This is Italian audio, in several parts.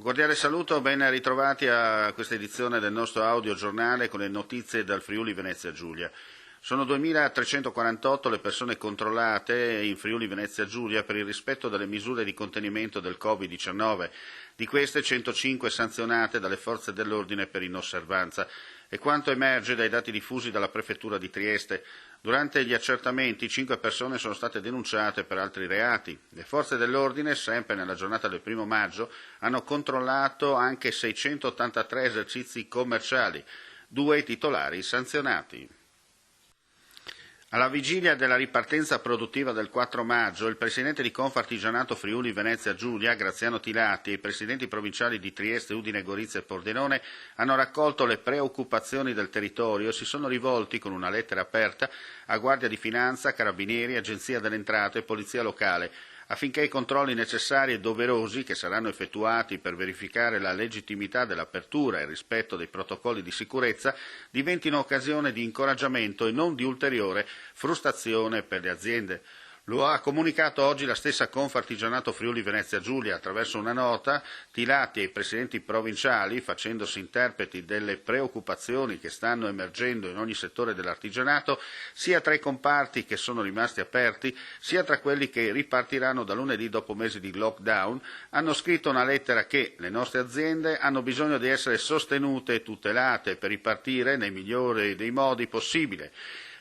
Cordiale saluto, ben ritrovati a questa edizione del nostro audiogiornale con le notizie dal Friuli Venezia Giulia. Sono 2.348 le persone controllate in Friuli Venezia Giulia per il rispetto delle misure di contenimento del Covid-19. Di queste 105 sanzionate dalle forze dell'ordine per inosservanza. E quanto emerge dai dati diffusi dalla Prefettura di Trieste, durante gli accertamenti 5 persone sono state denunciate per altri reati. Le forze dell'ordine, sempre nella giornata del 1° maggio, hanno controllato anche 683 esercizi commerciali, 2 titolari sanzionati. Alla vigilia della ripartenza produttiva del 4 maggio, il presidente di Confartigianato Friuli Venezia Giulia, Graziano Tilati, e i presidenti provinciali di Trieste, Udine, Gorizia e Pordenone hanno raccolto le preoccupazioni del territorio e si sono rivolti con una lettera aperta a Guardia di Finanza, Carabinieri, Agenzia delle Entrate e Polizia Locale, affinché i controlli necessari e doverosi che saranno effettuati per verificare la legittimità dell'apertura e il rispetto dei protocolli di sicurezza diventino occasione di incoraggiamento e non di ulteriore frustrazione per le aziende. Lo ha comunicato oggi la stessa Confartigianato Friuli Venezia Giulia attraverso una nota. Tilati e i presidenti provinciali, facendosi interpreti delle preoccupazioni che stanno emergendo in ogni settore dell'artigianato, sia tra i comparti che sono rimasti aperti, sia tra quelli che ripartiranno da lunedì dopo mesi di lockdown, hanno scritto una lettera che le nostre aziende hanno bisogno di essere sostenute e tutelate per ripartire nei migliori dei modi possibile,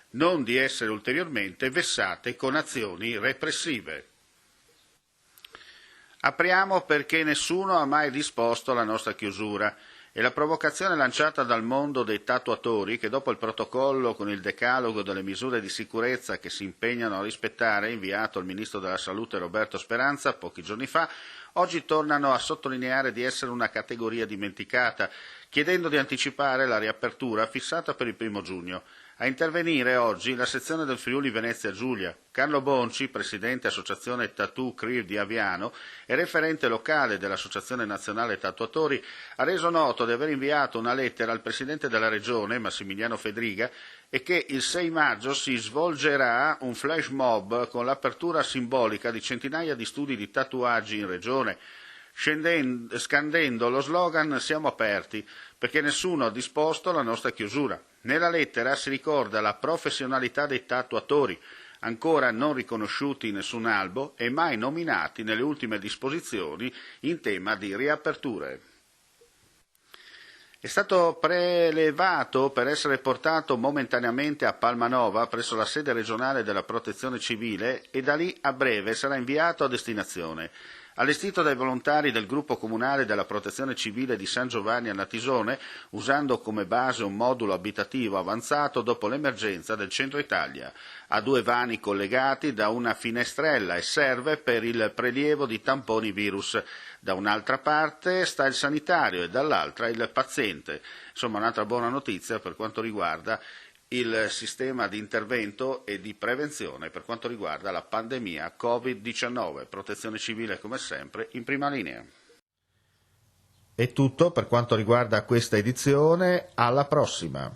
non di essere ulteriormente vessate con azioni repressive. Apriamo perché nessuno ha mai disposto la nostra chiusura e la provocazione lanciata dal mondo dei tatuatori che dopo il protocollo con il decalogo delle misure di sicurezza che si impegnano a rispettare, inviato al Ministro della Salute Roberto Speranza pochi giorni fa, oggi tornano a sottolineare di essere una categoria dimenticata, chiedendo di anticipare la riapertura fissata per il 1° giugno. A intervenire oggi la sezione del Friuli Venezia Giulia. Carlo Bonci, presidente Associazione Tattoo CRIR di Aviano e referente locale dell'Associazione Nazionale Tatuatori, ha reso noto di aver inviato una lettera al presidente della Regione, Massimiliano Fedriga, e che il 6 maggio si svolgerà un flash mob con l'apertura simbolica di centinaia di studi di tatuaggi in Regione, scandendo lo slogan «Siamo aperti», perché nessuno ha disposto la nostra chiusura. Nella lettera si ricorda la professionalità dei tatuatori, ancora non riconosciuti in nessun albo e mai nominati nelle ultime disposizioni in tema di riaperture. È stato prelevato per essere portato momentaneamente a Palmanova presso la sede regionale della Protezione Civile e da lì a breve sarà inviato a destinazione. Allestito dai volontari del gruppo comunale della Protezione Civile di San Giovanni a Natisone, usando come base un modulo abitativo avanzato dopo l'emergenza del centro Italia. Ha 2 vani collegati da una finestrella e serve per il prelievo di tamponi virus. Da un'altra parte sta il sanitario e dall'altra il paziente. Insomma, un'altra buona notizia per quanto riguarda il sistema di intervento e di prevenzione per quanto riguarda la pandemia Covid-19. Protezione Civile, come sempre, in prima linea. È tutto per quanto riguarda questa edizione. Alla prossima.